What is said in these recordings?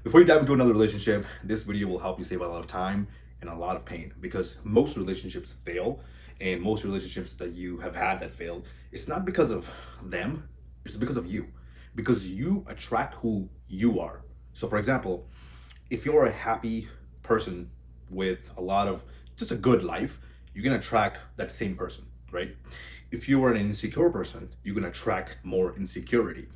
Before you dive into another relationship, this video will help you save a lot of time and a lot of pain because most relationships fail, and most relationships that you have had that failed, it's not because of them, it's because of you. Because you attract who you are. So, for example, if you're a happy person with a lot of just a good life, you're gonna attract that same person, right? If you are an insecure person, you're gonna attract more insecurity.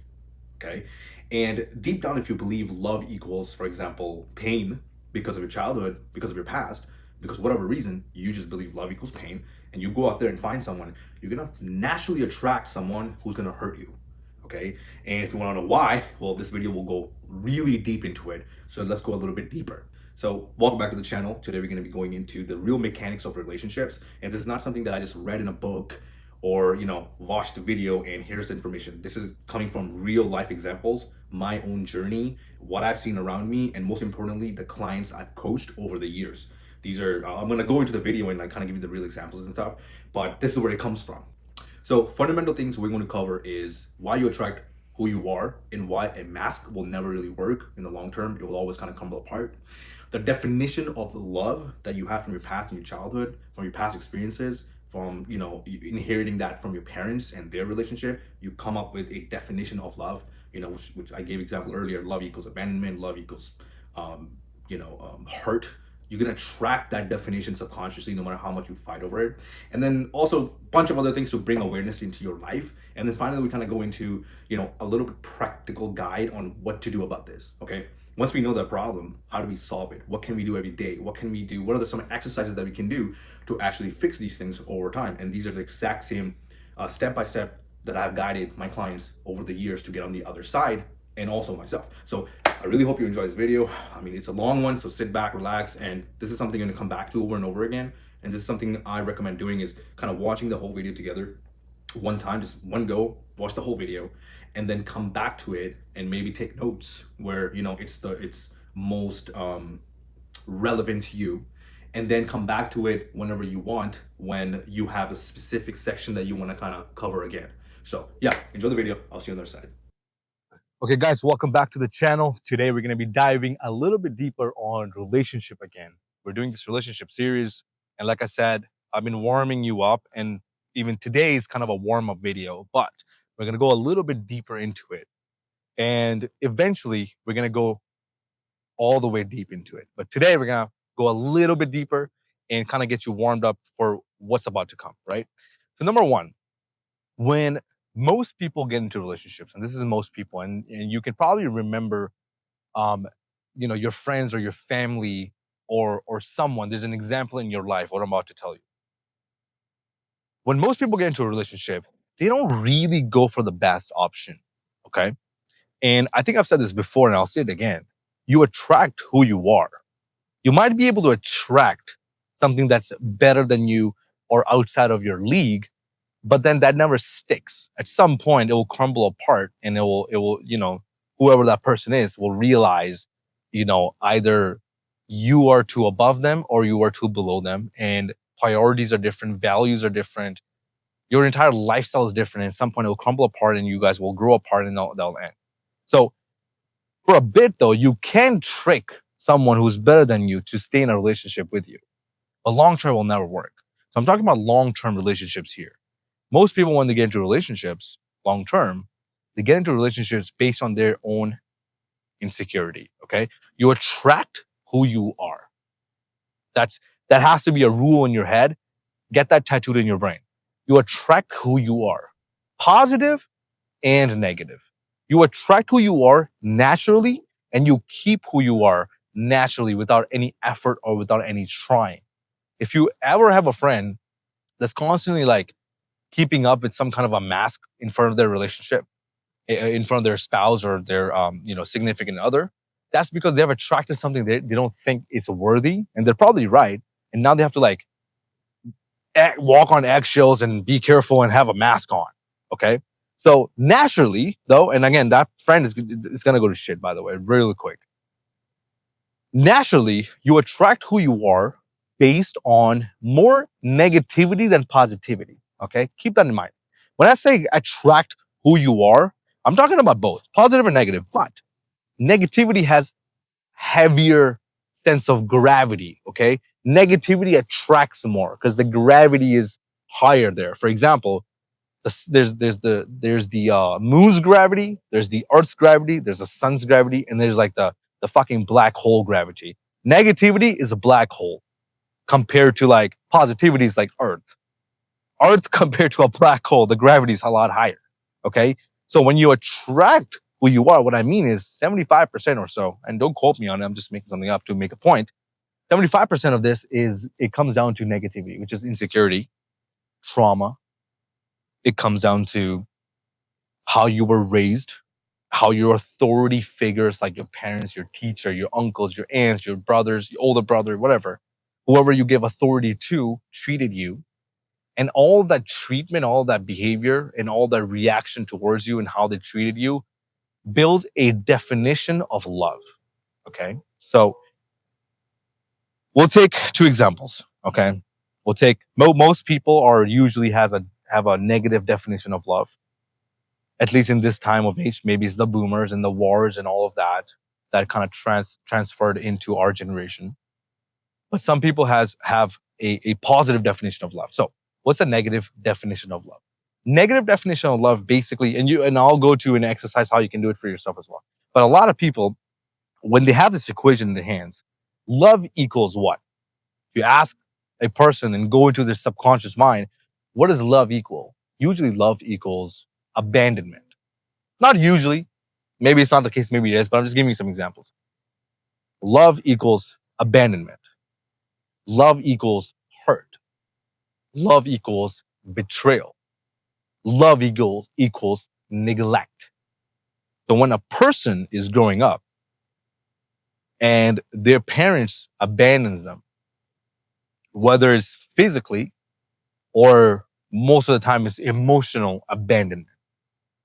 Okay. And deep down, if you believe love equals, for example, pain because of your childhood, because of your past, because whatever reason, you just believe love equals pain, and you go out there and find someone, you're gonna naturally attract someone who's gonna hurt you. Okay. And if you wanna know why, well, this video will go really deep into it. So let's go a little bit deeper. So, welcome back to the channel. Today, we're going to be going into the real mechanics of relationships. And this is not something that I just read in a book or watched a video and here's information. This is coming from real life examples, my own journey, what I've seen around me, and most importantly, the clients I've coached over the years. These are I'm going to go into the video and kind of give you the real examples and stuff, but this is where it comes from. So fundamental things we're going to cover is why you attract who you are and why a mask will never really work in the long term. It will always kind of crumble apart. The definition of love that you have from your past and your childhood, from your past experiences, from inheriting that from your parents and their relationship, you come up with a definition of love. Which I gave example earlier. Love equals abandonment. Love equals hurt. You're gonna track that definition subconsciously, no matter how much you fight over it. And then also a bunch of other things to bring awareness into your life. And then finally, we kind of go into a little bit practical guide on what to do about this. Okay. Once we know the problem, how do we solve it? What can we do every day? What can we do? What are some exercises that we can do to actually fix these things over time? And these are the exact same step by step that I've guided my clients over the years to get on the other side, and also myself. So I really hope you enjoy this video. I mean, it's a long one, so sit back, relax, and this is something you're gonna come back to over and over again. And this is something I recommend doing, is kind of watching the whole video together one time, just one go, watch the whole video, and then come back to it and maybe take notes where it's most relevant to you, and then come back to it whenever you want, when you have a specific section that you want to kind of cover again. So yeah, enjoy the video. I'll see you on the other side. Okay, guys, welcome back to the channel. Today, we're going to be diving a little bit deeper on relationship again. We're doing this relationship series. And like I said, I've been warming you up. And even today is kind of a warm-up video, but we're going to go a little bit deeper into it. And eventually, we're going to go all the way deep into it. But today, we're going to go a little bit deeper and kind of get you warmed up for what's about to come, right? So number one, when most people get into relationships, and this is most people, and you can probably remember, your friends or your family or someone. There's an example in your life what I'm about to tell you. When most people get into a relationship, they don't really go for the best option. Okay, and I think I've said this before, and I'll say it again. You attract who you are. You might be able to attract something that's better than you or outside of your league, but then that never sticks. At some point, it will crumble apart, and it will, whoever that person is will realize, either you are too above them or you are too below them, and priorities are different, values are different, your entire lifestyle is different. And at some point, it will crumble apart, and you guys will grow apart, and they'll end. So for a bit, though, you can trick someone who's better than you to stay in a relationship with you, but long term will never work. So I'm talking about long term relationships here. Most people, when they get into relationships long term, they get into relationships based on their own insecurity. Okay. You attract who you are. That has to be a rule in your head. Get that tattooed in your brain. You attract who you are, positive and negative. You attract who you are naturally, and you keep who you are naturally without any effort or without any trying. If you ever have a friend that's constantly like keeping up with some kind of a mask in front of their relationship, in front of their spouse or their significant other, that's because they have attracted something they don't think it's worthy, and they're probably right. And now they have to like walk on eggshells and be careful and have a mask on. Okay. So naturally, though, and again, that friend is gonna go to shit, by the way, really quick. Naturally, you attract who you are based on more negativity than positivity. Okay, keep that in mind. When I say attract who you are, I'm talking about both positive and negative, but negativity has heavier sense of gravity. Okay, negativity attracts more because the gravity is higher there. For example, there's the moon's gravity, there's the earth's gravity, there's the sun's gravity, and there's like the fucking black hole gravity. Negativity is a black hole compared to like positivity is like earth. Earth compared to a black hole, the gravity is a lot higher. Okay. So when you attract who you are, what I mean is 75% or so, and don't quote me on it, I'm just making something up to make a point. 75% of this is it comes down to negativity, which is insecurity, trauma. It comes down to how you were raised, how your authority figures like your parents, your teacher, your uncles, your aunts, your brothers, your older brother, whatever, whoever you give authority to treated you. And all that treatment, all that behavior, and all that reaction towards you and how they treated you builds a definition of love. Okay. So we'll take two examples. Okay. We'll take most people are usually have a negative definition of love, at least in this time of age. Maybe it's the boomers and the wars and all of that that kind of transferred into our generation. But some people have a positive definition of love. So what's a negative definition of love? Negative definition of love basically, and I'll go to an exercise how you can do it for yourself as well. But a lot of people, when they have this equation in their hands, love equals what? If you ask a person and go into their subconscious mind, what does love equal? Usually love equals abandonment. Not usually. Maybe it's not the case, maybe it is, but I'm just giving you some examples. Love equals abandonment. Love equals hurt. Love equals betrayal. Love equals neglect. So when a person is growing up and their parents abandons them, whether it's physically or most of the time it's emotional abandonment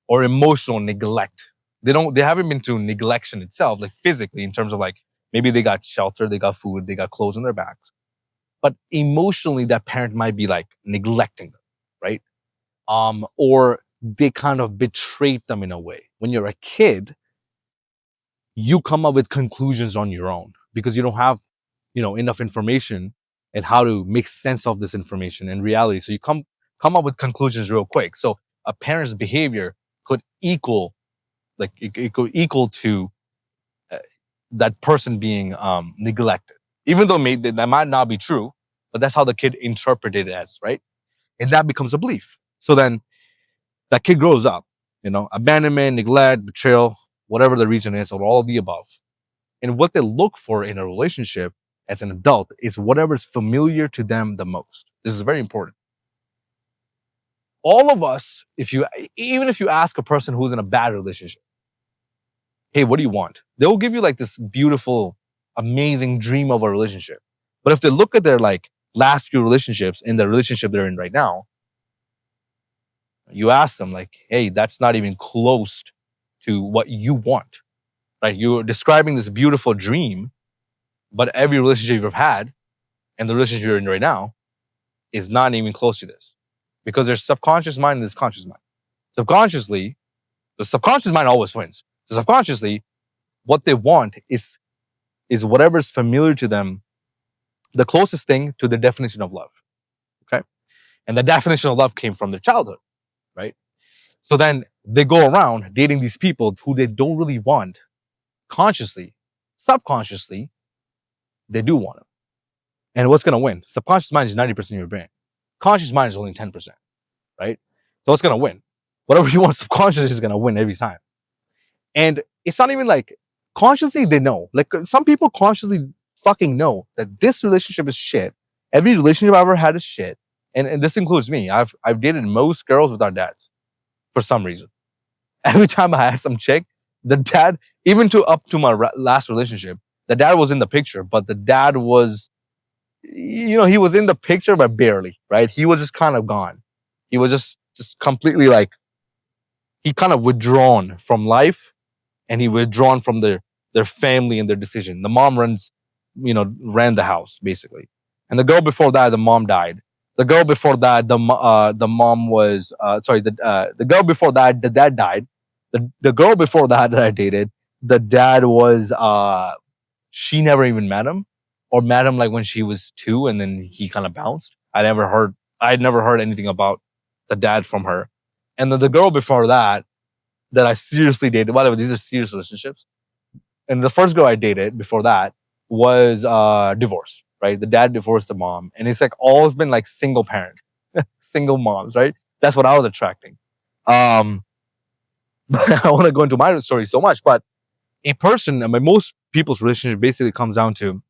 or emotional neglect. They haven't been through neglection itself, like physically in terms of like maybe they got shelter, they got food, they got clothes on their backs. But emotionally that parent might be like neglecting them, right? Or they kind of betrayed them in a way. When you're a kid, you come up with conclusions on your own because you don't have, enough information and how to make sense of this information in reality. So you come up with conclusions real quick. So a parent's behavior could equal, like it could equal to uh, that person being neglected, even though maybe that might not be true, but that's how the kid interpreted it as, right? And that becomes a belief. So then that kid grows up, abandonment, neglect, betrayal, whatever the reason is, or all of the above. And what they look for in a relationship as an adult is whatever is familiar to them the most. This is very important. All of us, even if you ask a person who's in a bad relationship, hey, what do you want? They'll give you like this beautiful, amazing dream of a relationship. But if they look at their like last few relationships in the relationship they're in right now, you ask them like, hey, that's not even close to what you want, right? You're describing this beautiful dream, but every relationship you've had and the relationship you're in right now is not even close to this because there's subconscious mind and there's conscious mind. Subconsciously, the subconscious mind always wins. So subconsciously, what they want is whatever is familiar to them, the closest thing to the definition of love. Okay. And the definition of love came from their childhood, right? So then they go around dating these people who they don't really want consciously, subconsciously, they do want them. And what's going to win? Subconscious mind is 90% of your brain. Conscious mind is only 10%, right? So what's going to win? Whatever you want subconsciously is going to win every time. And it's not even like consciously they know. Like some people consciously fucking know that this relationship is shit. Every relationship I've ever had is shit. And this includes me. I've dated most girls without dads for some reason. Every time I had some chick, the dad, even to up to my last relationship, the dad was in the picture, but the dad was, he was in the picture, but barely, right? He was just kind of gone. He was just completely like, he kind of withdrawn from life and he withdrawn from their family and their decision. The mom ran the house basically. And the girl before that, the mom died. The girl before that, the mom was, the girl before that, the dad died. The girl before that I dated, the dad was she never even met him, or met him like when she was 2 and then he kind of bounced. I'd never heard anything about the dad from her. And then the girl before that I seriously dated, by the way, these are serious relationships. And the first girl I dated before that was divorced, right? The dad divorced the mom. And it's like always been like single parent, single moms, right? That's what I was attracting. Um, but I want to go into my story so much, but a person, I mean, most people's relationship basically comes down to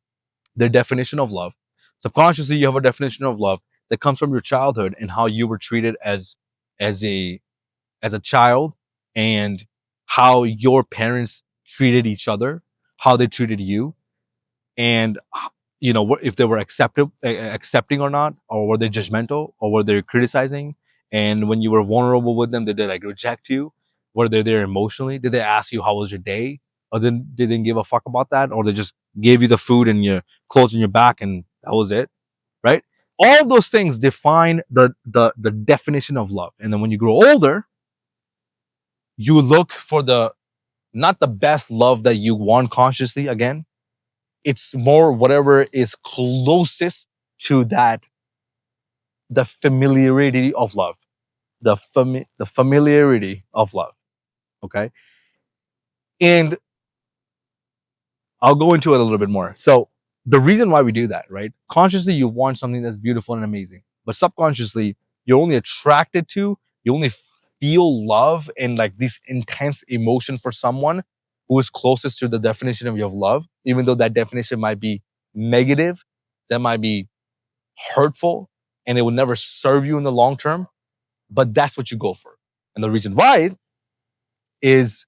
their definition of love. Subconsciously, you have a definition of love that comes from your childhood and how you were treated as a as a child, and how your parents treated each other, how they treated you, and if they were accepting or not, or were they judgmental, or were they criticizing? And when you were vulnerable with them, did they like reject you? Were they there emotionally? Did they ask you how was your day, or then they didn't give a fuck about that, or they just gave you the food and your clothes on your back and that was it, right? All those things define the definition of love. And then when you grow older, you look for the not the best love that you want consciously again. It's more whatever is closest to that, the familiarity of love, the familiarity of love. Okay, and I'll go into it a little bit more. So the reason why we do that, right? Consciously, you want something that's beautiful and amazing, but subconsciously, you're only attracted to, you only feel love and like this intense emotion for someone who is closest to the definition of your love, even though that definition might be negative, that might be hurtful, and it will never serve you in the long term. But that's what you go for. And the reason why is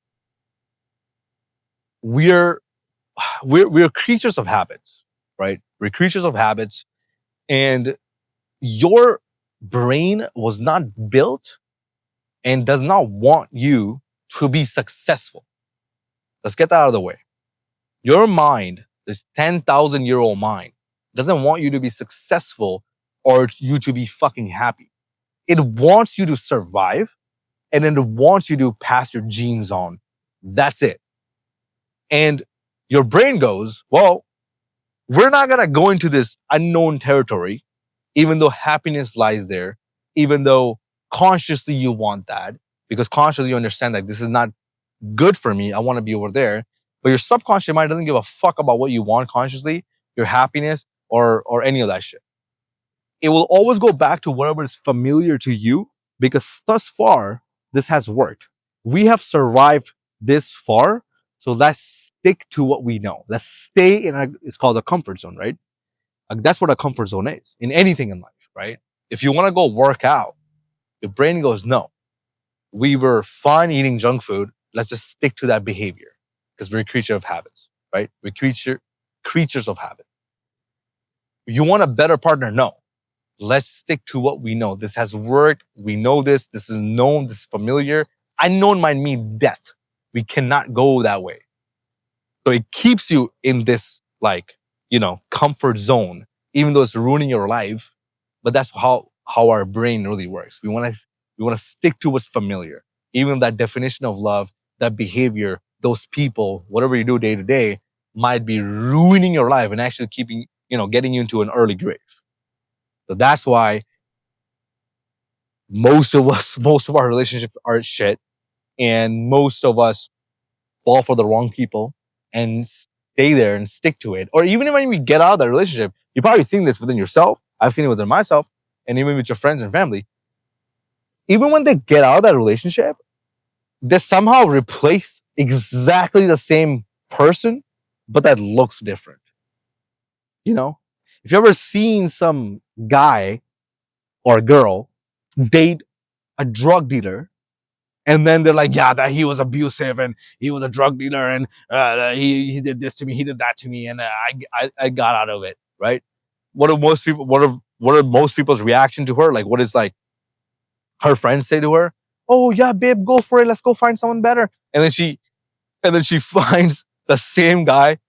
we're we're creatures of habits, right? We're creatures of habits, and your brain was not built and does not want you to be successful. Let's get that out of the way. Your mind, this 10,000-year-old mind, doesn't want you to be successful or you to be fucking happy. It wants you to survive, and then it wants you to pass your genes on. That's it. And your brain goes, well, we're not going to go into this unknown territory, even though happiness lies there, even though consciously you want that, because consciously you understand that this is not good for me. I want to be over there. But your subconscious mind doesn't give a fuck about what you want consciously, your happiness, or any of that shit. It will always go back to whatever is familiar to you, because thus far, this has worked. We have survived this far. So let's stick to what we know. Let's stay in it's called a comfort zone, right? Like that's what a comfort zone is in anything in life, right? If you want to go work out, your brain goes, no, we were fine eating junk food. Let's just stick to that behavior because we're a creature of habits, right? We're creatures of habit. You want a better partner? No. Let's stick to what we know. This has worked. We know this. This is known. This is familiar. Unknown might mean death. We cannot go that way. So it keeps you in this like, comfort zone, even though it's ruining your life. But that's how our brain really works. We want to stick to what's familiar. Even that definition of love, that behavior, those people, whatever you do day to day might be ruining your life and actually keeping, getting you into an early grave. So that's why most of our relationships are shit, and most of us fall for the wrong people and stay there and stick to it. Or even when we get out of that relationship, you've probably seen this within yourself. I've seen it within myself, and even with your friends and family. Even when they get out of that relationship, they somehow replace exactly the same person, but that looks different. You know, if you ever seen some guy or a girl date a drug dealer, and then they're like, yeah, that he was abusive and he was a drug dealer and he did this to me, he did that to me, and I got out of it, right? What are most people's reaction to her? Like, what is like her friends say to her? Oh yeah, babe, go for it. Let's go find someone better. And then she finds the same guy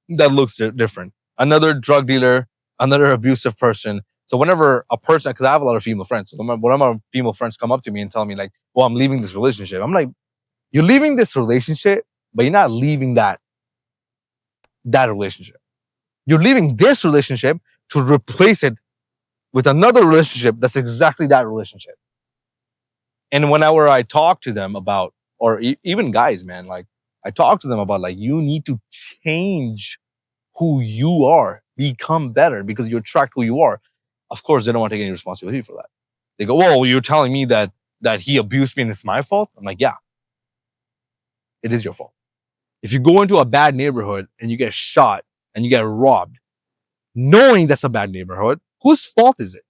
that looks different. Another drug dealer, another abusive person. So whenever a person, because I have a lot of female friends, so whenever female friends come up to me and tell me like, "Well, I'm leaving this relationship," I'm like, "You're leaving this relationship, but you're not leaving that that relationship. You're leaving this relationship to replace it with another relationship that's exactly that relationship. And whenever I talk to them about, or even guys, man, like I talk to them about, like, you need to change who you are, become better because you attract who you are. Of course, they don't want to take any responsibility for that. They go, "Whoa, you're telling me that he abused me and it's my fault?" I'm like, "Yeah, it is your fault. If you go into a bad neighborhood and you get shot and you get robbed, knowing that's a bad neighborhood, whose fault is it?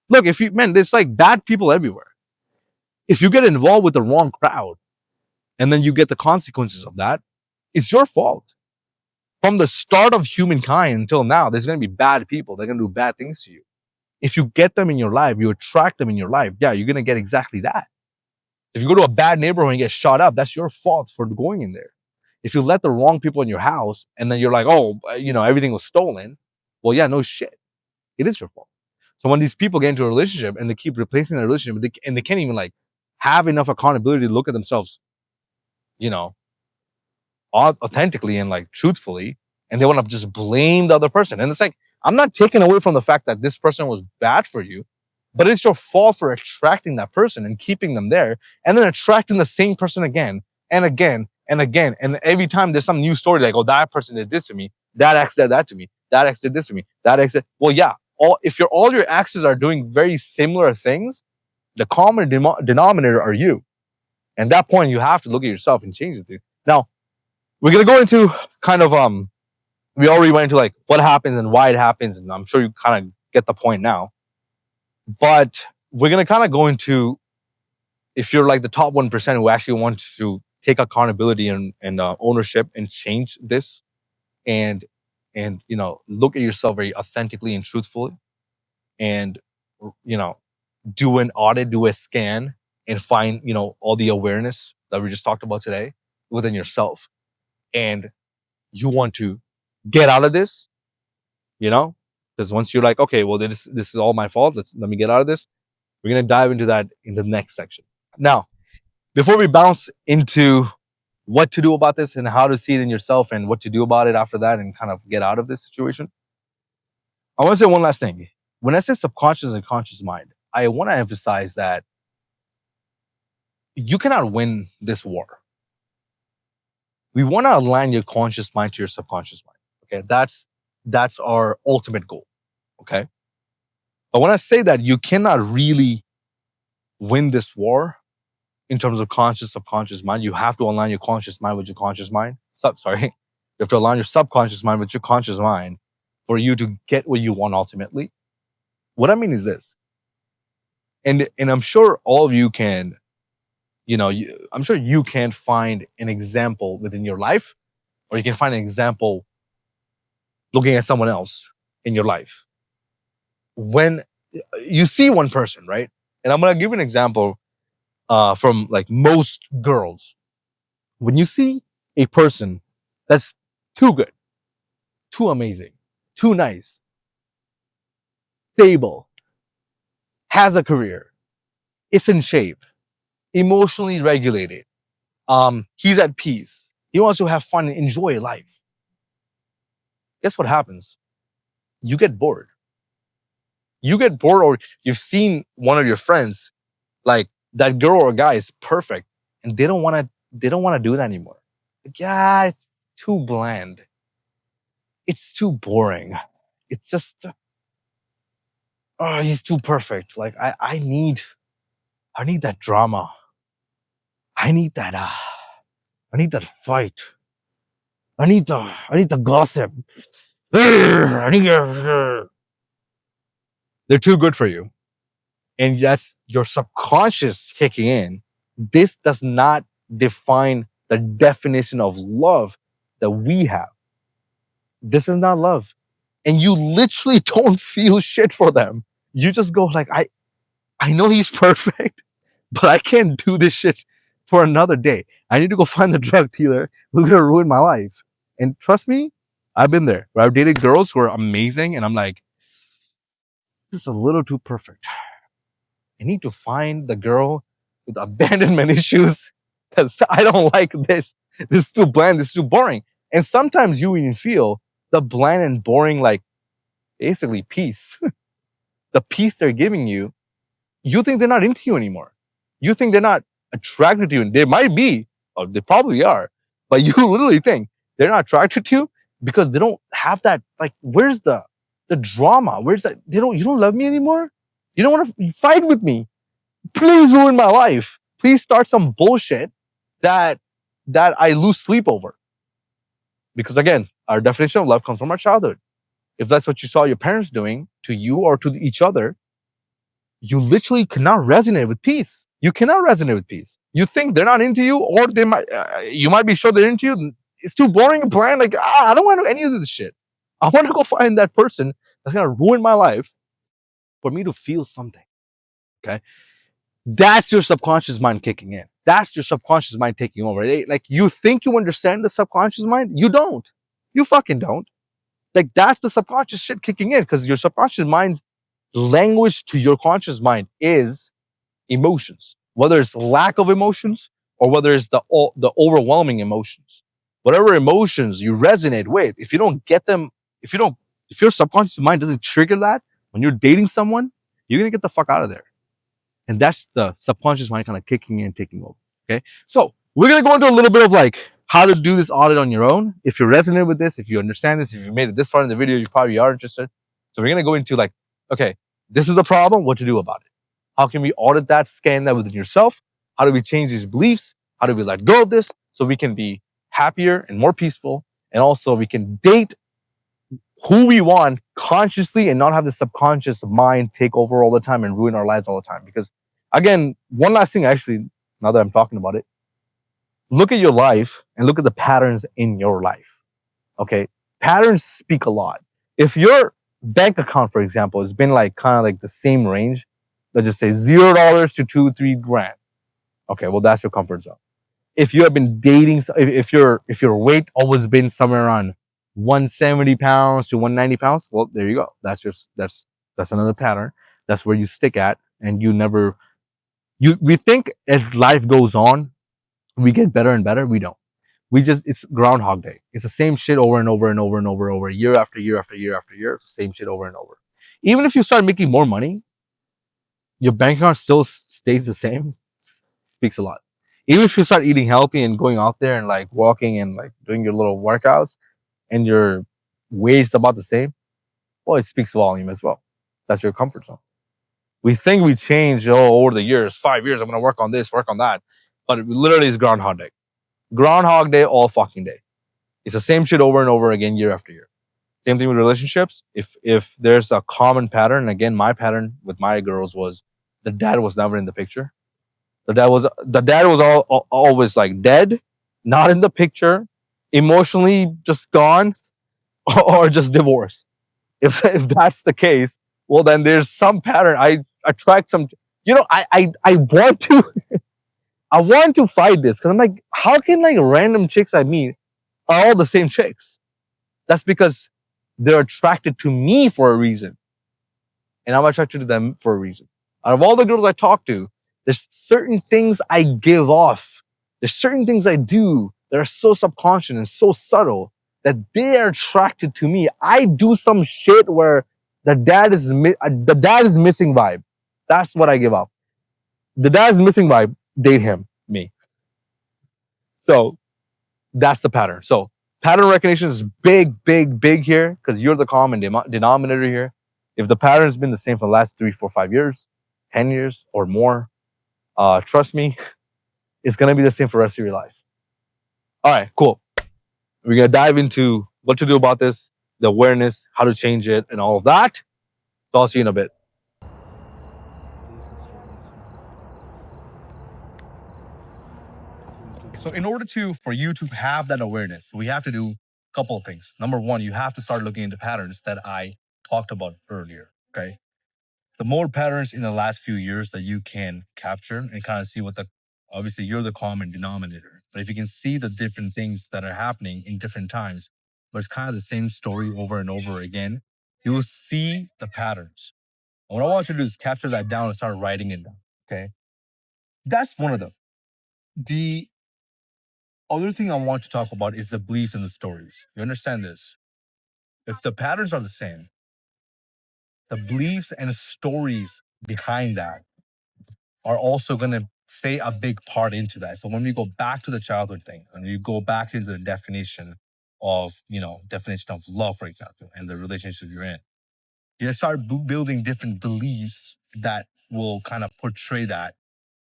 Look, if you, man, there's like bad people everywhere. If you get involved with the wrong crowd and then you get the consequences of that, it's your fault. From the start of humankind until now, there's going to be bad people. They're going to do bad things to you. If you get them in your life, you attract them in your life. Yeah, you're going to get exactly that. If you go to a bad neighborhood and get shot up, that's your fault for going in there. If you let the wrong people in your house and then you're like, oh, everything was stolen. Well, yeah, no shit. It is your fault. So when these people get into a relationship and they keep replacing their relationship and they can't even like have enough accountability to look at themselves, you know, authentically and like truthfully, and they want to just blame the other person. And it's like, I'm not taking away from the fact that this person was bad for you, but it's your fault for attracting that person and keeping them there and then attracting the same person again and again and again. And every time there's some new story, like, oh, that person did this to me, that ex did that to me, that ex did this to me, that ex did. Well, yeah, if all your exes are doing very similar things, the common denominator are you. And at that point, you have to look at yourself and change it. Now, we're gonna go into kind of we already went into like what happens and why it happens, and I'm sure you kind of get the point now. But we're gonna kind of go into, if you're like the top 1% who actually wants to take accountability and ownership and change this, and look at yourself very authentically and truthfully, and you know do an audit, do a scan, and find all the awareness that we just talked about today within yourself, and you want to get out of this, because once you're like, okay, well, this is all my fault. Let me get out of this. We're gonna dive into that in the next section. Now, before we bounce into what to do about this and how to see it in yourself and what to do about it after that and kind of get out of this situation, I want to say one last thing. When I say subconscious and conscious mind, I want to emphasize that you cannot win this war. We want to align your conscious mind to your subconscious mind. Okay, that's our ultimate goal. Okay, but when I say that, you cannot really win this war in terms of conscious, subconscious mind. You have to align your conscious mind with your conscious mind. You have to align your subconscious mind with your conscious mind for you to get what you want ultimately. What I mean is this, and I'm sure all of you can, I'm sure you can find an example within your life, or you can find an example looking at someone else in your life. When you see one person, right? And I'm gonna give an example from like most girls. When you see a person that's too good, too amazing, too nice, stable, has a career, is in shape, emotionally regulated, he's at peace, he wants to have fun and enjoy life. Guess what happens? You get bored. You get bored, or you've seen one of your friends, like that girl or guy is perfect, and they don't want to do that anymore. Like, yeah, it's too bland. It's too boring. It's just, oh, he's too perfect. Like I need that drama. I need that fight. I need the gossip. They're too good for you. And that's your subconscious kicking in. This does not define the definition of love that we have. This is not love. And you literally don't feel shit for them. You just go like, I know he's perfect, but I can't do this shit for another day. I need to go find the drug dealer who's gonna ruin my life. And trust me, I've been there. Where I've dated girls who are amazing, and I'm like, this is a little too perfect. I need to find the girl with abandonment issues because I don't like this. This is too bland. This is too boring. And sometimes you even feel the bland and boring, like basically peace, the peace they're giving you, you think they're not into you anymore. You think they're not attracted to you. And they might be, or they probably are, but you literally think they're not attracted to you because they don't have that. Like, where's the drama? Where's that? You don't love me anymore. You don't want to fight with me. Please ruin my life. Please start some bullshit that I lose sleep over. Because again, our definition of love comes from our childhood. If that's what you saw your parents doing to you or to each other, you literally cannot resonate with peace. You cannot resonate with peace. You think they're not into you, or they might. You might be sure they're into you. It's too boring and bland. Like, I don't want to do any of this shit. I want to go find that person that's gonna ruin my life for me to feel something. Okay, that's your subconscious mind kicking in. That's your subconscious mind taking over. Like, you think you understand the subconscious mind, you don't. You fucking don't. Like, that's the subconscious shit kicking in, because your subconscious mind language to your conscious mind is emotions, whether it's lack of emotions or whether it's the overwhelming emotions. Whatever emotions you resonate with, if you don't get them, if you don't, if your subconscious mind doesn't trigger that when you're dating someone, you're gonna get the fuck out of there. And that's the subconscious mind kind of kicking in, taking over. Okay, so we're gonna go into a little bit of like how to do this audit on your own. If you resonate with this, if you understand this, if you made it this far in the video, you probably are interested. So we're gonna go into like, okay, this is the problem, what to do about it. How can we audit that, scan that within yourself? How do we change these beliefs? How do we let go of this so we can be happier and more peaceful? And also we can date who we want consciously and not have the subconscious mind take over all the time and ruin our lives all the time. Because again, one last thing, actually, now that I'm talking about it, look at your life and look at the patterns in your life. Okay. Patterns speak a lot. If your bank account, for example, has been like kind of like the same range, let's just say $0 to 2-3 grand. Okay, well, that's your comfort zone. If you have been dating, if your weight always been somewhere around 170 pounds to 190 pounds, well, there you go. That's another pattern. That's where you stick at, and you never we think as life goes on, we get better and better. We don't. We just, it's Groundhog Day. It's the same shit over and over and over and over and over, year after year after year after year. It's the same shit over and over. Even if you start making more money, your bank account still stays the same. Speaks a lot. Even if you start eating healthy and going out there and like walking and like doing your little workouts, and your weight's about the same, well, it speaks volume as well. That's your comfort zone. We think we change over the years. 5 years, I'm gonna work on this, work on that, but it literally is Groundhog Day. Groundhog Day all fucking day. It's the same shit over and over again, year after year. Same thing with relationships. If there's a common pattern, again, my pattern with my girls was the dad was never in the picture. The dad was always like dead, not in the picture, emotionally just gone, or just divorced. If that's the case, well, then there's some pattern. I attract some. I want to I want to fight this because I'm like, how can like random chicks I meet are all the same chicks? That's because they're attracted to me for a reason, and I'm attracted to them for a reason. Out of all the girls I talk to, there's certain things I give off. There's certain things I do that are so subconscious and so subtle that they are attracted to me. I do some shit where the dad is missing vibe. That's what I give off. The dad is missing vibe. Date him, me. So that's the pattern. So pattern recognition is big, big, big here because you're the common denominator here. If the pattern has been the same for the last 3, 4, 5 years, 10 years or more, trust me, it's going to be the same for the rest of your life. All right, cool. We're going to dive into what to do about this, the awareness, how to change it, and all of that. So I'll see you in a bit. So in order for you to have that awareness, we have to do a couple of things. Number one, you have to start looking into patterns that I talked about earlier. Okay. The more patterns in the last few years that you can capture and kind of see obviously you're the common denominator, but if you can see the different things that are happening in different times, but it's kind of the same story over and over again, you will see the patterns. And what I want you to do is capture that down and start writing it down. Okay. That's one of them. The other thing I want to talk about is the beliefs and the stories. You understand this? If the patterns are the same, the beliefs and stories behind that are also going to play a big part into that. So when we go back to the childhood thing, and you go back into the definition of, definition of love, for example, and the relationship you're in, you start building different beliefs that will kind of portray that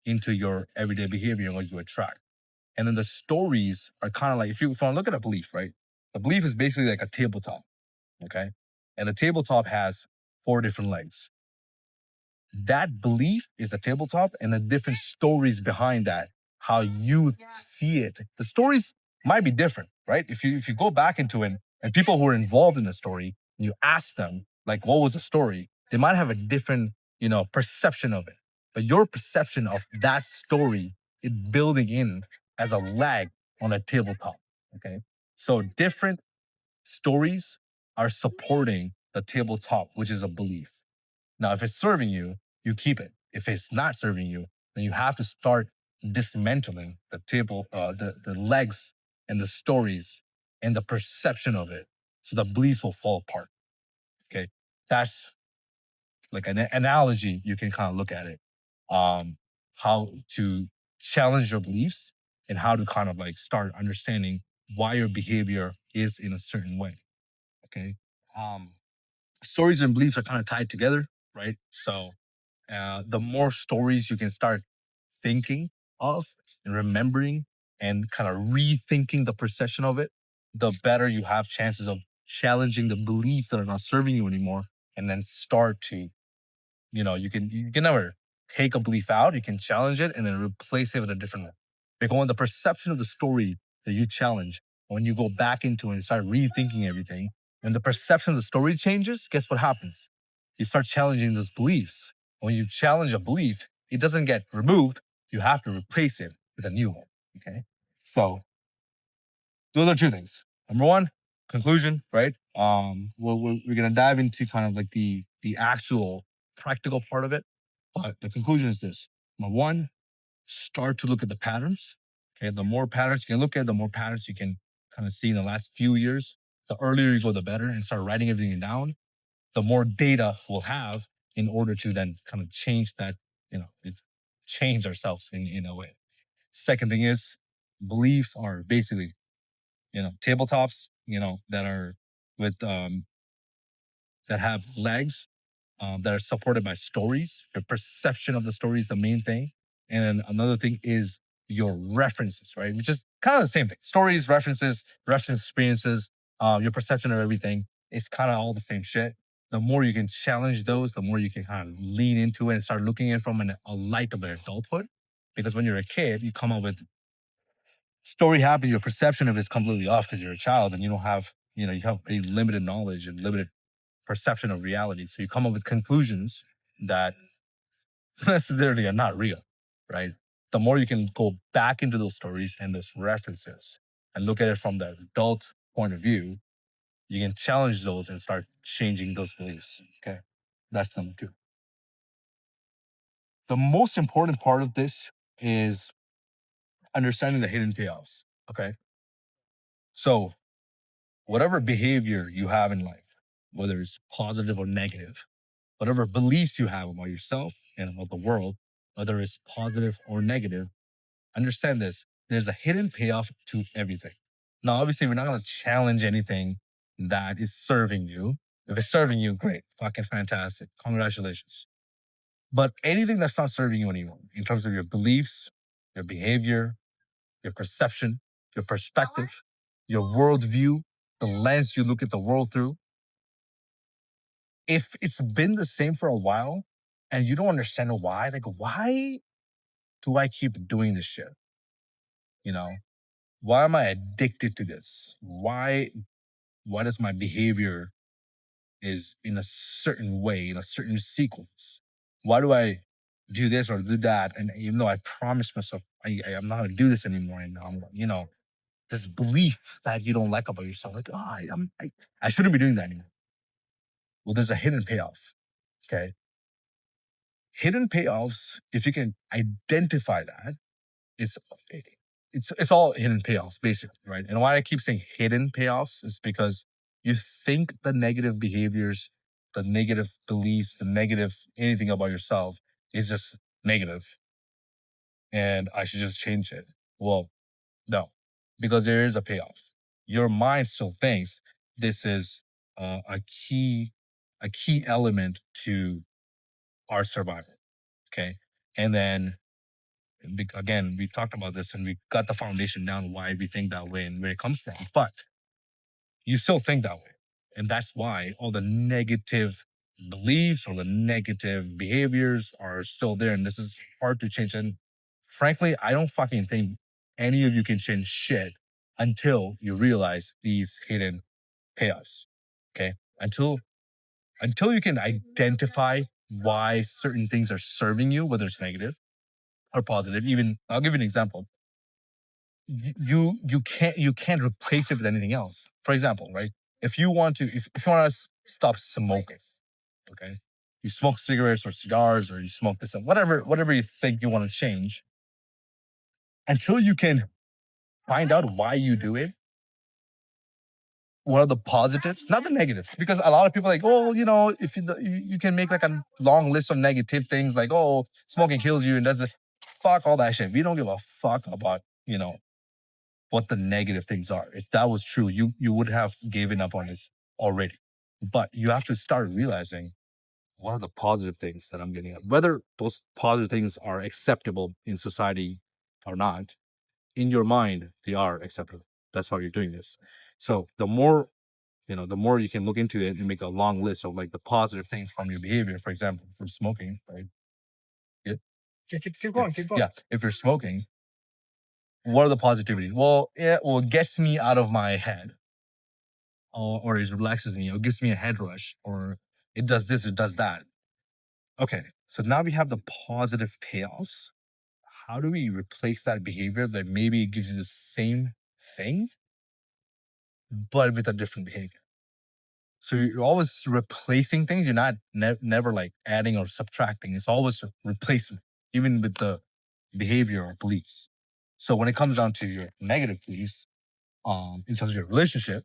into your everyday behavior and what you attract. And then the stories are kind of like, if you want to look at a belief, right? A belief is basically like a tabletop, okay? And the tabletop has four different legs. That belief is the tabletop and the different stories behind that, how you see it. The stories might be different, right? If you go back into it and people who are involved in the story, you ask them, like, what was the story? They might have a different, perception of it. But your perception of that story is building in as a leg on a tabletop. Okay. So different stories are supporting the tabletop, which is a belief. Now, if it's serving you, you keep it. If it's not serving you, then you have to start dismantling the table, the legs and the stories and the perception of it. So the beliefs will fall apart. Okay. That's like an analogy you can kind of look at it. How to challenge your beliefs and how to kind of like start understanding why your behavior is in a certain way. Okay. Um, Stories and beliefs are kind of tied together, right? So the more stories you can start thinking of and remembering and kind of rethinking the perception of it, the better you have chances of challenging the beliefs that are not serving you anymore, and then start to, you can never take a belief out. You can challenge it and then replace it with a different one. Because when the perception of the story that you challenge, when you go back into it and start rethinking everything, when the perception of the story changes, guess what happens? You start challenging those beliefs. When you challenge a belief, it doesn't get removed. You have to replace it with a new one. Okay. So those are two things. Number one, conclusion, right? We're gonna dive into kind of like the actual practical part of it. But the conclusion is this: number one, start to look at the patterns. Okay, the more patterns you can look at, the more patterns you can kind of see in the last few years. The earlier you go, the better, and start writing everything down. The more data we'll have in order to then kind of change that, change ourselves in a way. Second thing is beliefs are basically, tabletops, that are with that have legs, that are supported by stories. Your perception of the story is the main thing. And then another thing is your references, right? Which is kind of the same thing. Stories, references, reference experiences, your perception of everything. It's kind of all the same shit. The more you can challenge those, the more you can kind of lean into it and start looking at it from a light of adulthood. Because when you're a kid, you come up with story happens, your perception of it is completely off because you're a child and you don't have, you have a limited knowledge and limited perception of reality. So you come up with conclusions that necessarily are not real, right? The more you can go back into those stories and those references and look at it from the adult point of view, you can challenge those and start changing those beliefs. Okay. That's number two. The most important part of this is understanding the hidden payoffs. Okay. So whatever behavior you have in life, whether it's positive or negative, whatever beliefs you have about yourself and about the world, whether it's positive or negative, understand this. There's a hidden payoff to everything. Now, obviously, we're not going to challenge anything that is serving you. If it's serving you, great, fucking fantastic. Congratulations. But anything that's not serving you anymore, in terms of your beliefs, your behavior, your perception, your perspective, your worldview, the lens you look at the world through, if it's been the same for a while and you don't understand why, like, why do I keep doing this shit? You know, why am I addicted to this? Why does my behavior is in a certain way, in a certain sequence? Why do I do this or do that? And even though I promised myself I'm not gonna do this anymore, and this belief that you don't like about yourself, like, I shouldn't be doing that anymore. Well, there's a hidden payoff. Okay. Hidden payoffs, if you can identify that, it's it's all hidden payoffs, basically, right? And why I keep saying hidden payoffs is because You think the negative behaviors, the negative beliefs, the negative anything about yourself is just negative and I should just change it. Well, no, because there is a payoff. Your mind still thinks this is a key element to our survival. Okay, and then again, we talked about this and we got the foundation down why we think that way and where it comes from. But you still think that way, and that's why all the negative beliefs or the negative behaviors are still there, and this is hard to change. And frankly, I don't fucking think any of you can change shit until you realize these hidden payoffs. Okay, until you can identify why certain things are serving you, whether it's negative or positive. Even I'll give you an example. You can't replace it with anything else. For example, right? If you want to stop smoking, okay, you smoke cigarettes or cigars or you smoke this and whatever you think you want to change. Until you can find out why you do it, what are the positives, not the negatives, because a lot of people are like, oh, if you can make like a long list of negative things like, oh, smoking kills you and does this. Fuck all that shit. We don't give a fuck about what the negative things are. If that was true, you would have given up on this already. But you have to start realizing what are the positive things that I'm getting at. Whether those positive things are acceptable in society or not, in your mind, they are acceptable. That's why you're doing this. So the more you can look into it and make a long list of like the positive things from your behavior. For example, for smoking, right? Yeah. Keep going, keep going. Yeah. If you're smoking, what are the positivities? Well, it gets me out of my head, or it relaxes me, or gives me a head rush, or it does this, it does that. Okay, so now we have the positive payoffs. How do we replace that behavior that maybe it gives you the same thing, but with a different behavior? So you're always replacing things. You're not never like adding or subtracting. It's always a replacement, even with the behavior or beliefs. So when it comes down to your negative beliefs, in terms of your relationship,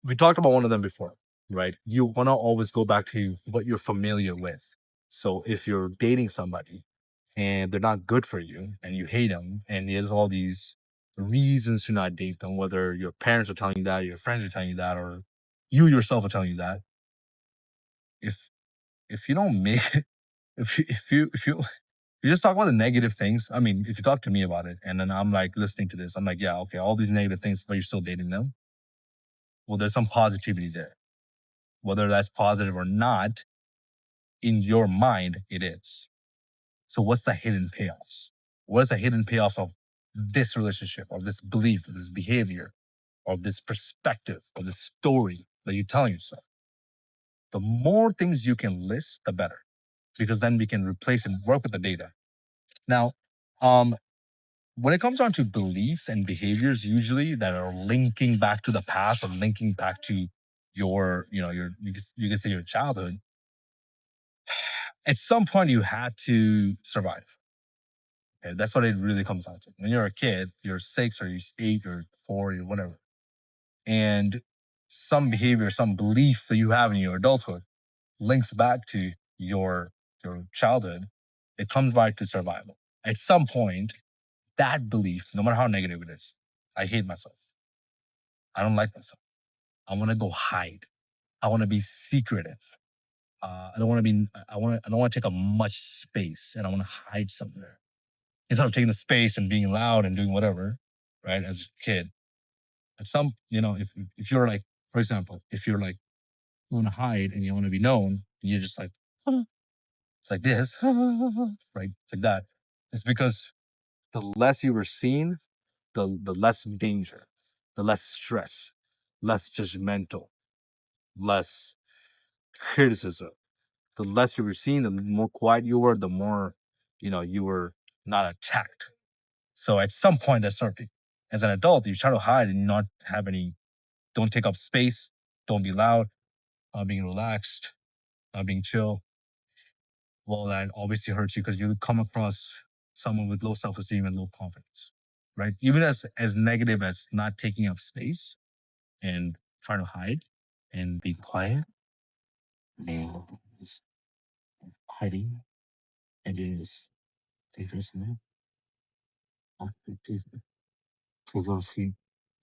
we talked about one of them before, right? You want to always go back to what you're familiar with. So if you're dating somebody and they're not good for you and you hate them, and there's all these reasons to not date them, whether your parents are telling you that, your friends are telling you that, or you yourself are telling you that, if if you don't make if you just talk about the negative things, I mean, if you talk to me about it and then I'm like listening to this, I'm like, yeah, okay, all these negative things, but you're still dating them. Well, there's some positivity there. Whether that's positive or not, in your mind, it is. So what's the hidden payoffs? What is the hidden payoffs of this relationship, or this belief, or this behavior, or this perspective, or this story that you're telling yourself? The more things you can list, the better, because then we can replace and work with the data. Now, um, when it comes down to beliefs and behaviors, usually that are linking back to the past or linking back to you can say your childhood, at some point you had to survive. Okay, that's what it really comes down to. When you're a kid, you're 6 or you're 8 or 4 or whatever, and some behavior, some belief that you have in your adulthood links back to your childhood. It comes back to survival. At some point, that belief, no matter how negative it is, I hate myself. I don't like myself. I want to go hide. I want to be secretive. I don't want to be. I don't want to take up much space, and I want to hide somewhere instead of taking the space and being loud and doing whatever. Right, as a kid, at some, if you're like, for example, if you're like you want to hide and you want to be known, you're just like this, right, like that. It's because the less you were seen, the less danger, the less stress, less judgmental, less criticism. The less you were seen, the more quiet you were, the more, you were not attacked. So at some point, that's something. As an adult, you try to hide and not have any, don't take up space, don't be loud, not being relaxed, not being chill. Well, that obviously hurts you because you come across someone with low self-esteem and low confidence, right? Even as negative as not taking up space, and trying to hide and be quiet and just hiding and just dangerous enough. People see,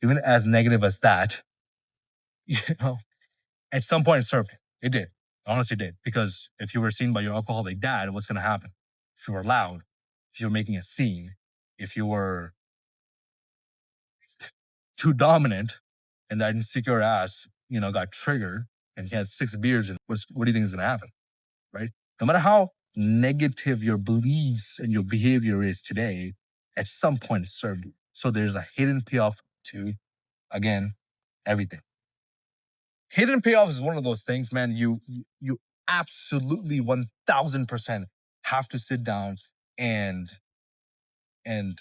even as negative as that, you know, at some point it served it. It did. Honestly did. Because if you were seen by your alcoholic dad, what's gonna happen? If you were loud, if you were making a scene, if you were too dominant and that insecure ass, got triggered and he had 6 beers and what do you think is gonna happen? Right? No matter how negative your beliefs and your behavior is today, at some point it served you. So there's a hidden payoff to, again, everything. Hidden payoffs is one of those things, man. You absolutely 1000% have to sit down and and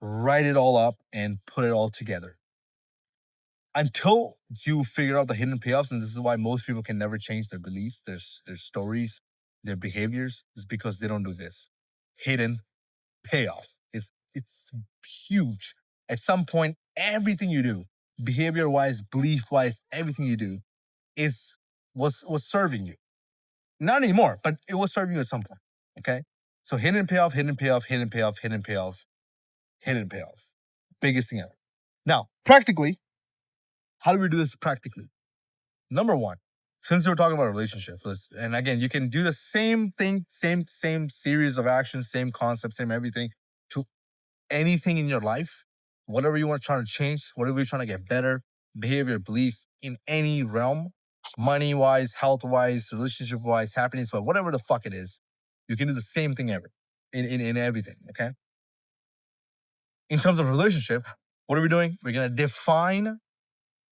write it all up and put it all together. Until you figure out the hidden payoffs, and this is why most people can never change their beliefs, their stories, their behaviors, is because they don't do this. Hidden payoff. It's huge. At some point, everything you do, behavior wise, belief wise, everything you do was serving you. Not anymore, but it was serving you at some point. Okay. So hidden payoff, hidden payoff, hidden payoff, hidden payoff, hidden payoff. Biggest thing ever. Now, practically, how do we do this practically? Number one, since we're talking about relationships, and again, you can do the same thing, same series of actions, same concept, same everything to anything in your life, whatever you want to try to change, whatever you're trying to get better, behavior, beliefs in any realm, money wise, health wise, relationship wise, happiness wise, whatever the fuck it is, you can do the same thing ever in everything. Okay. In terms of relationship, what are we doing? We're gonna define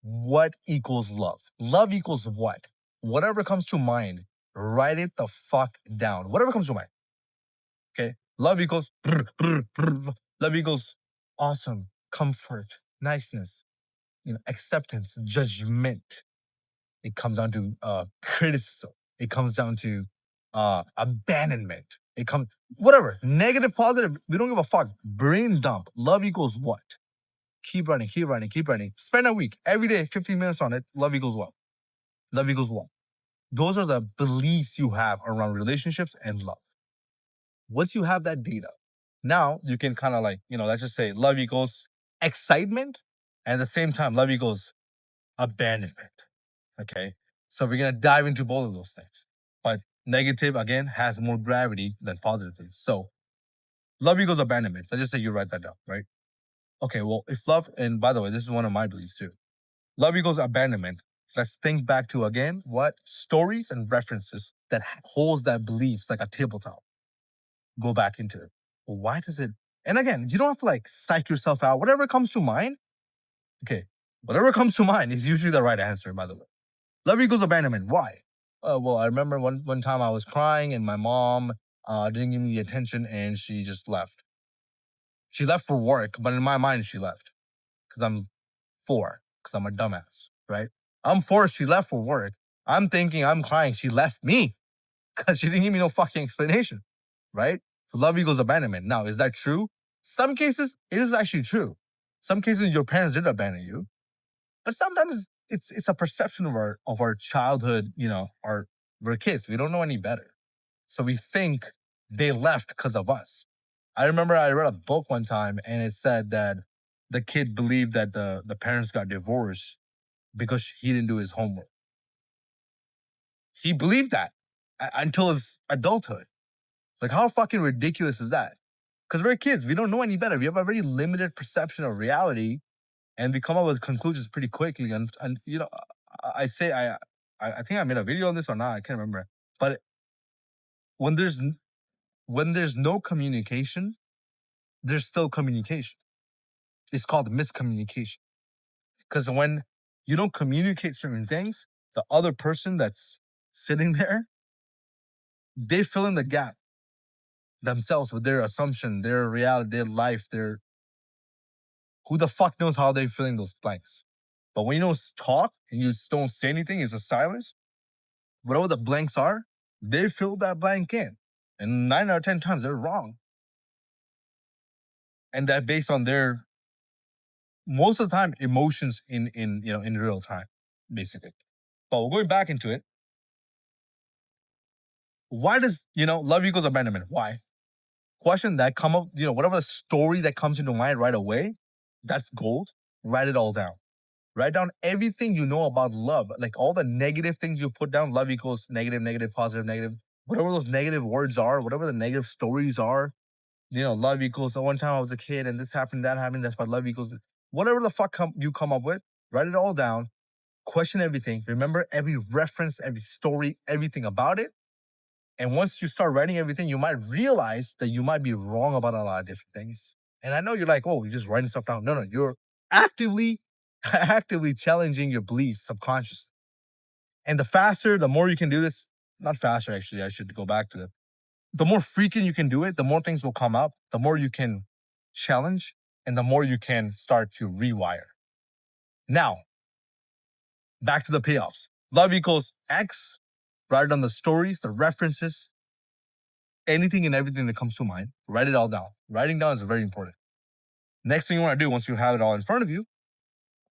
what equals love. Love equals what? Whatever comes to mind, write it the fuck down. Whatever comes to mind. Okay. Love equals love equals awesome, comfort, niceness, acceptance, judgment. It comes down to criticism. It comes down to abandonment. It comes whatever. Negative, positive, we don't give a fuck. Brain dump. Love equals what? Keep running, keep running, keep running. Spend a week, every day, 15 minutes on it. Love equals what? Love equals what? Those are the beliefs you have around relationships and love. Once you have that data, now you can kind of let's just say love equals excitement, and at the same time, love equals abandonment. Okay. So we're going to dive into both of those things. But negative, again, has more gravity than positive. So love equals abandonment. Let's just say you write that down, right? Okay. Well, if love, and by the way, this is one of my beliefs too. Love equals abandonment. Let's think back to, again, what stories and references that holds that beliefs like a tabletop. Go back into it. Well, why does it? And again, you don't have to psych yourself out. Whatever comes to mind. Okay. Whatever comes to mind is usually the right answer, by the way. Love equals abandonment. Why? Well, I remember one time I was crying and my mom didn't give me the attention and she just left. She left for work, but in my mind she left because I'm 4, because I'm a dumbass, right? I'm 4. She left for work. I'm thinking I'm crying. She left me because she didn't give me no fucking explanation, right? So love equals abandonment. Now, is that true? Some cases it is actually true. Some cases your parents did abandon you, but sometimes it's a perception of our childhood. We're kids. We don't know any better, so we think they left because of us. I remember I read a book one time, and it said that the kid believed that the parents got divorced because he didn't do his homework. He believed that until his adulthood. Like, how fucking ridiculous is that? Because we're kids. We don't know any better. We have a very limited perception of reality, and we come up with conclusions pretty quickly. And I say I think I made a video on this or not. I can't remember. But when there's no communication, there's still communication. It's called miscommunication. Because when you don't communicate certain things, the other person that's sitting there, they fill in the gap themselves with their assumption, their reality, their life, their who the fuck knows how they're filling those blanks. But when you don't talk and you just don't say anything, it's a silence. Whatever the blanks are, they fill that blank in. And 9 out of 10 times they're wrong. And that based on their most of the time emotions in real time, basically. But we're going back into it. Why does love equals abandonment? Why? Question that come up, whatever the story that comes into mind right away, that's gold. Write it all down. Write down everything you know about love, like all the negative things you put down. Love equals negative, negative, positive, negative. Whatever those negative words are, whatever the negative stories are, love equals. One time I was a kid and this happened, that happened. That's what love equals. Whatever the fuck you come up with, write it all down. Question everything. Remember every reference, every story, everything about it. And once you start writing everything, you might realize that you might be wrong about a lot of different things. And I know you're like, oh, you're just writing stuff down. No, you're actively, actively challenging your beliefs subconsciously. And the faster, the more you can do this, not faster, actually, I should go back to it. The more frequent you can do it, the more things will come up, the more you can challenge, and the more you can start to rewire. Now, back to the payoffs. Love equals X, write down the stories, the references, anything and everything that comes to mind. Write it all down. Writing down is very important. Next thing you want to do once you have it all in front of you,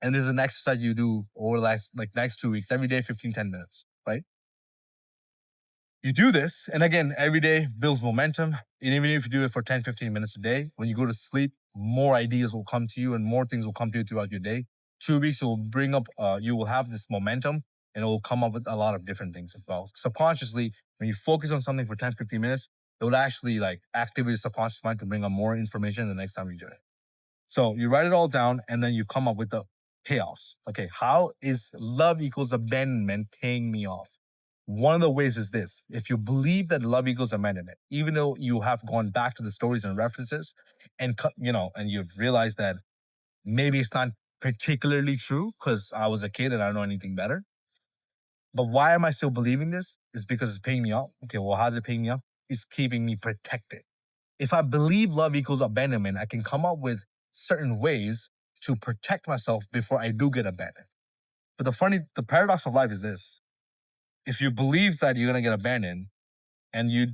and there's an exercise you do over the next 2 weeks, every day, 15, 10 minutes, right? You do this, and again, every day builds momentum. And even if you do it for 10, 15 minutes a day, when you go to sleep, more ideas will come to you and more things will come to you throughout your day. 2 weeks will bring up, you will have this momentum and it will come up with a lot of different things as well. Subconsciously, when you focus on something for 10, 15 minutes, it would actually like activate your subconscious mind to bring up more information the next time you do it. So you write it all down and then you come up with the payoffs. Okay, how is love equals abandonment paying me off? One of the ways is this. If you believe that love equals abandonment, even though you have gone back to the stories and references and and you've realized that maybe it's not particularly true because I was a kid and I don't know anything better. But why am I still believing this? Is because it's paying me off. Okay, well, how's it paying me off? It's keeping me protected. If I believe love equals abandonment, I can come up with certain ways to protect myself before I do get abandoned. But the paradox of life is this. If you believe that you're going to get abandoned and you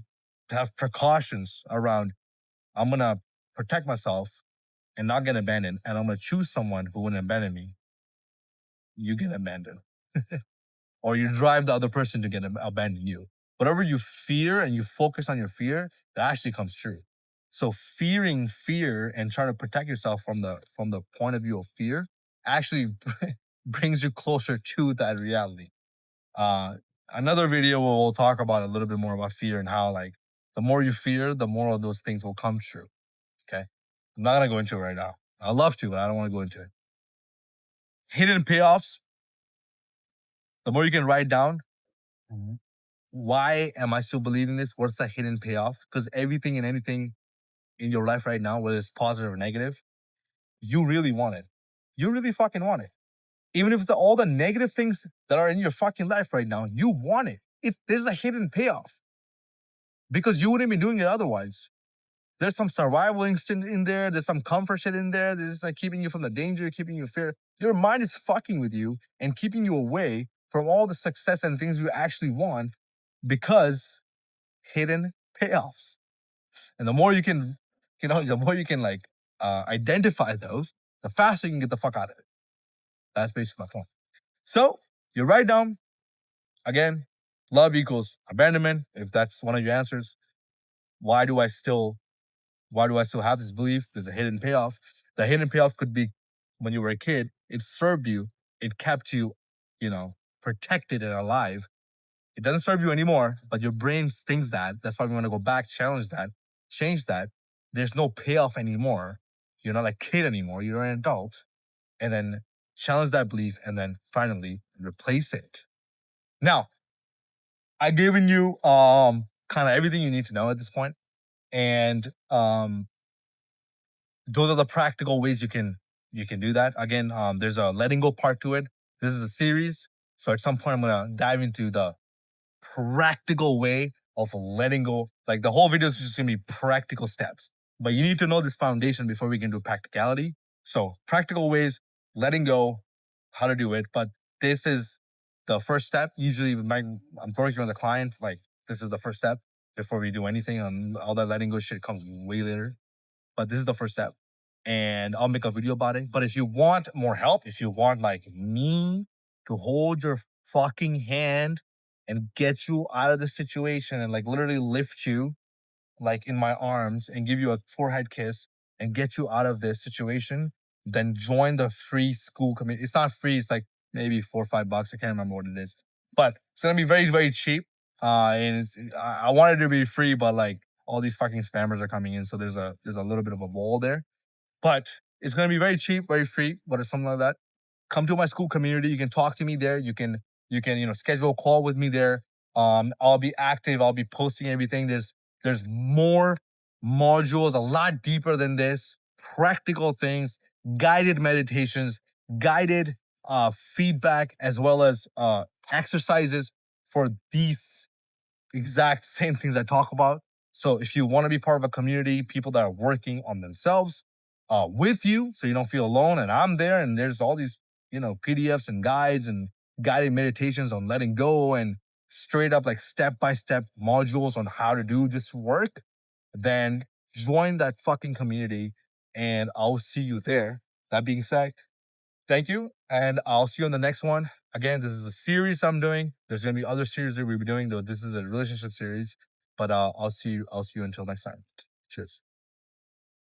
have precautions around, I'm going to protect myself and not get abandoned, and I'm going to choose someone who wouldn't abandon me, you get abandoned. Or you drive the other person to abandon you. Whatever you fear and you focus on your fear, that actually comes true. So fearing fear and trying to protect yourself from the point of view of fear actually brings you closer to that reality. Another video where we'll talk about a little bit more about fear and how like the more you fear, the more of those things will come true. Okay. I'm not gonna go into it right now. I'd love to, but I don't want to go into it. Hidden payoffs. The more you can write down, why am I still believing this? What's the hidden payoff? Because everything and anything in your life right now, whether it's positive or negative, you really want it. You really fucking want it. Even if it's all the negative things that are in your fucking life right now, you want it. There's a hidden payoff because you wouldn't be doing it otherwise. There's some survival instinct in there. There's some comfort shit in there. There's like keeping you from the danger, keeping you fear. Your mind is fucking with you and keeping you away from all the success and things you actually want because hidden payoffs. And the more you can, the more you can like identify those, the faster you can get the fuck out of it. That's basically my point. So you write down again, love equals abandonment. If that's one of your answers, why do I still have this belief? There's a hidden payoff. The hidden payoff could be when you were a kid, it served you, it kept you, protected and alive. It doesn't serve you anymore, but your brain thinks that. That's why we want to go back, challenge that, change that. There's no payoff anymore. You're not a kid anymore. You're an adult. And then challenge that belief and then finally replace it. Now, I've given you kind of everything you need to know at this point. And those are the practical ways you can do that. Again, there's a letting go part to it. This is a series. So at some point I'm gonna dive into the practical way of letting go. Like the whole video is just gonna be practical steps. But you need to know this foundation before we can do practicality. So practical ways, letting go, how to do it. But this is the first step. Usually I'm working with a client, like this is the first step before we do anything. And all that letting go shit comes way later. But this is the first step. and I'll make a video about it. But if you want more help, if you want like me to hold your fucking hand and get you out of the situation and like literally lift you like in my arms and give you a forehead kiss and get you out of this situation, then join the free school community. It's not free, it's like maybe $4 or $5. I can't remember what it is. But it's gonna be very, very cheap. And I wanted it to be free, but like all these fucking spammers are coming in, so there's a little bit of a wall there. But it's gonna be very cheap, very free, but it's something like that. Come to my school community. You can talk to me there. You can schedule a call with me there. I'll be active. I'll be posting everything. There's more modules, a lot deeper than this. Practical things, guided meditations, guided feedback, as well as exercises for these exact same things I talk about. So if you want to be part of a community, people that are working on themselves with you, so you don't feel alone, and I'm there, and there's all these, PDFs and guides and guided meditations on letting go and straight up like step by step modules on how to do this work, then join that fucking community and I'll see you there. That being said, thank you, and I'll see you on the next one. Again, this is a series I'm doing. There's gonna be other series that we'll be doing, though this is a relationship series. But I'll see you. I'll see you until next time. Cheers.